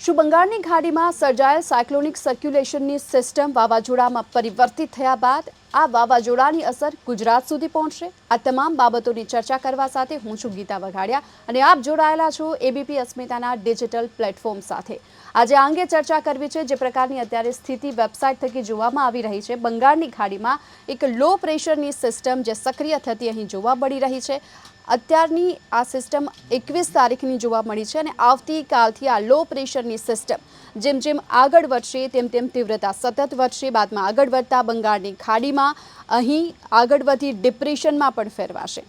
શું બંગાળની ખાડીમાં સર્જાયેલ સાયક્લોનિક સર્ક્યુલેશનની સિસ્ટમ વાવાઝોડામાં પરિવર્તિત થયા બાદ આ વાવાઝોડાની અસર ગુજરાત સુધી પહોંચશે? આ તમામ બાબતોની ચર્ચા કરવા સાથે હું છું ગીતા વઘાડિયા અને આપ જોડાયેલા છો એબીપી અસ્મિતાના ડિજિટલ પ્લેટફોર્મ સાથે। આજે આ અંગે ચર્ચા કરવી છે જે પ્રકારની અત્યારે સ્થિતિ વેબસાઇટ થકી જોવામાં આવી રહી છે। બંગાળની ખાડીમાં એક લો પ્રેશરની સિસ્ટમ જે સક્રિય થતી અહીં જોવા મળી રહી છે। અત્યારની આ સિસ્ટમ 21 તારીખની જોવા મળી છે અને આવતીકાલથી આ લો પ્રેશરની સિસ્ટમ જેમ જેમ આગળ વધશે તેમ તેમ તીવ્રતા સતત વધશે। બાદમાં આગળ વધતા બંગાળની ખાડીમાં અહીં આગળ વધી ડિપ્રેશનમાં પણ ફેરવાશે।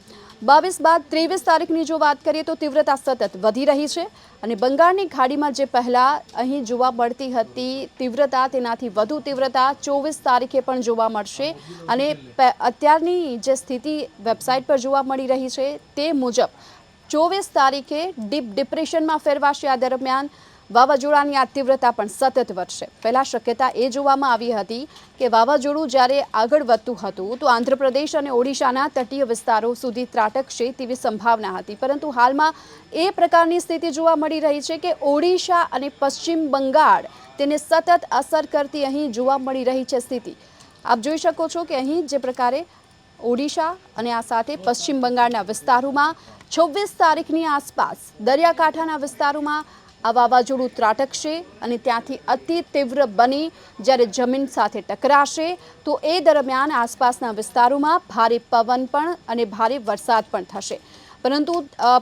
22 બાદ 23 તારીખની જો વાત કરીએ તો તીવ્રતા સતત વધી રહી છે અને બંગાળની ખાડીમાં જે પહેલાં અહીં જોવા મળતી હતી તીવ્રતા તેનાથી વધુ તીવ્રતા 24 તારીખે પણ જોવા મળશે અને અત્યારની જે સ્થિતિ વેબસાઇટ પર જોવા મળી રહી છે તે મુજબ 24 તારીખે ડીપ ડિપ્રેશનમાં ફેરવાશે। આ દરમિયાન વાવાઝોડાની આ તીવ્રતા પણ સતત વધશે। પહેલાં શક્યતા એ જોવામાં આવી હતી કે વાવાઝોડું જ્યારે આગળ વધતું હતું તો આંધ્રપ્રદેશ અને ઓડિશાના તટીય વિસ્તારો સુધી ત્રાટકશે તેવી સંભાવના હતી, પરંતુ હાલમાં એ પ્રકારની સ્થિતિ જોવા મળી રહી છે કે ઓડિશા અને પશ્ચિમ બંગાળ તેને સતત અસર કરતી અહીં જોવા મળી રહી છે સ્થિતિ। આપ જોઈ શકો છો કે અહીં જે પ્રકારે ઓડિશા અને આ સાથે પશ્ચિમ બંગાળના વિસ્તારોમાં 26 તારીખની આસપાસ દરિયાકાંઠાના વિસ્તારોમાં આ વાવાઝોડું ત્રાટકશે અને ત્યાંથી અતિ તીવ્ર બની જ્યારે જમીન સાથે ટકરાશે તો એ દરમિયાન આસપાસના વિસ્તારોમાં ભારે પવન પણ અને ભારે વરસાદ પણ થશે। પરંતુ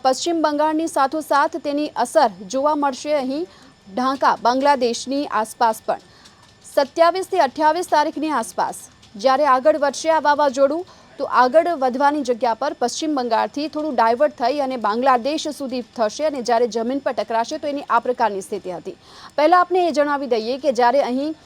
પશ્ચિમ બંગાળની સાથોસાથ તેની અસર જોવા મળશે અહીં ઢાકા બાંગ્લાદેશની આસપાસ પણ 27 થી 28 તારીખની આસપાસ જ્યારે આગળ વધશે આ વાવાઝોડું તો આગળ વધવાની જગ્યા પર પશ્ચિમ બંગાળથી થોડું ડાયવર્ટ થઈ અને બાંગ્લાદેશ સુધી થશે અને જ્યારે જમીન પર ટકરાશે તો એની આ પ્રકારની સ્થિતિ હતી। પહેલાં આપણે એ જણાવી દઈએ કે જ્યારે અહીં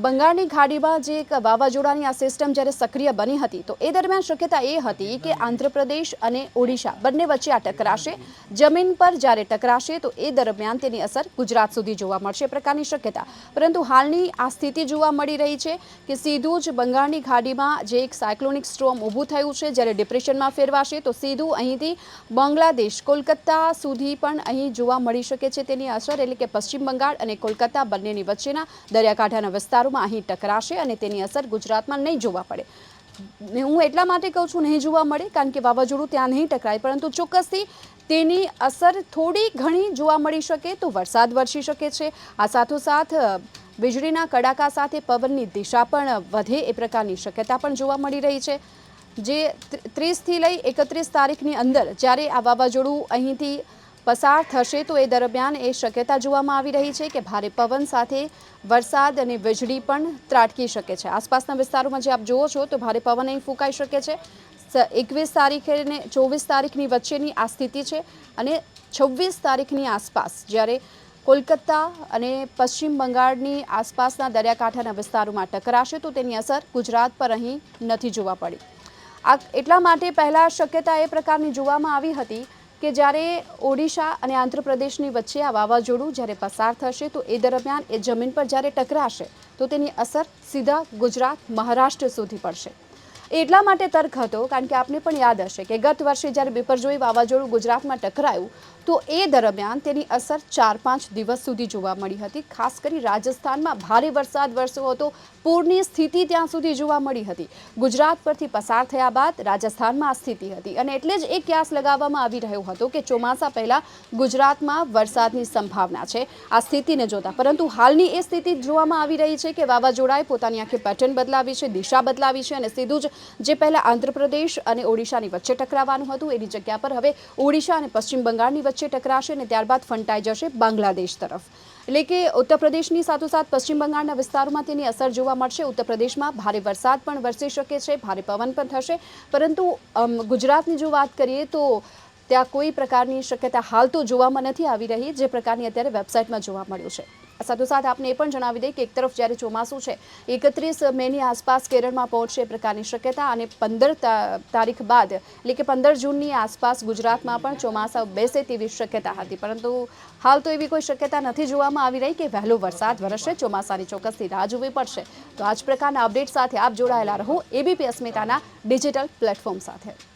બંગાળની ખાડીમાં જે એક વાવાઝોડાની આ સિસ્ટમ જ્યારે સક્રિય બની હતી તો એ દરમિયાન શક્યતા એ હતી કે આંધ્રપ્રદેશ અને ઓડિશા બંને વચ્ચે આ ટકરાશે, જમીન પર જ્યારે ટકરાશે તો એ દરમિયાન તેની અસર ગુજરાત સુધી જોવા મળશે એ પ્રકારની શક્યતા। પરંતુ હાલની આ સ્થિતિ જોવા મળી રહી છે કે સીધું જ બંગાળની ખાડીમાં જે એક સાયક્લોનિક સ્ટ્રોમ ઊભું થયું છે જ્યારે ડિપ્રેશનમાં ફેરવાશે તો સીધું અહીંથી બાંગ્લાદેશ કોલકાતા સુધી પણ અહીં જોવા મળી શકે છે તેની અસર, એટલે કે પશ્ચિમ બંગાળ અને કોલકાતા બંનેની વચ્ચેના દરિયાકાંઠાના વિસ્તારોમાં અહીં ટકરાશે અને તેની અસર ગુજરાતમાં નહીં જોવા પડે। હું એટલા માટે કહું છું નહીં જોવા મળે કારણ કે વાવાઝોડું ત્યાં નહીં ટકરાય, પરંતુ ચોક્કસથી તેની અસર થોડી ઘણી જોવા મળી શકે તો વરસાદ વરસી શકે છે। આ સાથોસાથ વીજળીના કડાકા સાથે પવનની દિશા પણ વધે એ પ્રકારની શક્યતા પણ જોવા મળી રહી છે। જે 30 થી લઈ 31 તારીખની અંદર જ્યારે આ વાવાઝોડું અહીંથી પસાર થશે તો એ દરમિયાન એ શક્યતા જોવામાં આવી રહી છે કે ભારે પવન સાથે વરસાદ અને વીજળી પણ ત્રાટકી શકે છે। આસપાસના વિસ્તારોમાં જે આપ જુઓ છો તો ભારે પવન અહીં ફૂંકાઈ શકે છે। 21 તારીખે અને 24 તારીખની વચ્ચેની આ સ્થિતિ છે અને 26 તારીખની આસપાસ જ્યારે કોલકાતા અને પશ્ચિમ બંગાળની આસપાસના દરિયાકાંઠાના વિસ્તારોમાં ટકરાશે તો તેની અસર ગુજરાત પર અહીં નથી જોવા પડી। આ એટલા માટે પહેલાં શક્યતા એ પ્રકારની જોવામાં આવી હતી કે જ્યારે ઓડિશા અને આંધ્રપ્રદેશની વચ્ચે આ વાવાઝોડું જ્યારે પસાર થશે તો એ દરમિયાન એ જમીન પર જ્યારે ટકરાશે તો તેની અસર સીધા ગુજરાત મહારાષ્ટ્ર સુધી પડશે। એટલા માટે તર્ક હતો કારણ કે આપને પણ યાદ હશે કે ગત વર્ષે જ્યારે બિપરજોય વાવાઝોડું ગુજરાતમાં ટકરાયું તો એ દરમિયાન તેની અસર 4-5 દિવસ સુધી જોવા મળી હતી। ખાસ કરી રાજસ્થાનમાં ભારે વરસાદ વરસ્યો હતો, પૂરની સ્થિતિ ત્યાં સુધી જોવા મળી હતી। ગુજરાત પરથી પસાર થયા બાદ રાજસ્થાનમાં આ સ્થિતિ હતી અને એટલે જ એ ક્યાસ લગાવવામાં આવી રહ્યો હતો કે ચોમાસા પહેલાં ગુજરાતમાં વરસાદની સંભાવના છે આ સ્થિતિને જોતા, પરંતુ હાલની એ સ્થિતિ જોવામાં આવી રહી છે કે વાવાઝોડાએ પોતાની આખી પેટર્ન બદલાવી છે, દિશા બદલાવી છે અને સીધું જ જે પહેલાં આંધ્રપ્રદેશ અને ઓડિશાની વચ્ચે ટકરાવાનું હતું એની જગ્યા પર હવે ઓડિશા અને પશ્ચિમ બંગાળની વચ્ચે ટકરાશે અને ત્યારબાદ ફંટાઈ જશે બાંગ્લાદેશ તરફ। એટલે કે ઉત્તર પ્રદેશની સાથોસાથ પશ્ચિમ બંગાળના વિસ્તારોમાં તેની અસર જોવા મળશે। ઉત્તર પ્રદેશમાં ભારે વરસાદ પણ વરસી શકે છે, ભારે પવન પણ થશે, પરંતુ ગુજરાતની જો વાત કરીએ તો ત્યાં કોઈ પ્રકારની શક્યતા હાલ તો જોવામાં નથી આવી રહી જે પ્રકારની અત્યારે વેબસાઇટમાં જોવા મળ્યું છે। સાથોસાથ આપને એ પણ જણાવી દઈએ કે એક તરફ જ્યારે ચોમાસું છે 31 મેની આસપાસ કેરળમાં પહોંચશે એ પ્રકારની શક્યતા અને 15 તારીખ બાદ એટલે કે 15 જૂનની આસપાસ ગુજરાતમાં પણ ચોમાસા બેસે તેવી શક્યતા હતી, પરંતુ હાલ તો એવી કોઈ શક્યતા નથી જોવામાં આવી રહી કે વહેલો વરસાદ વરસશે। ચોમાસાની ચોક્કસથી રાહ જોવી પડશે। તો આ જ પ્રકારના અપડેટ સાથે આપ જોડાયેલા રહો એબીપી અસ્મિતાના ડિજિટલ પ્લેટફોર્મ સાથે।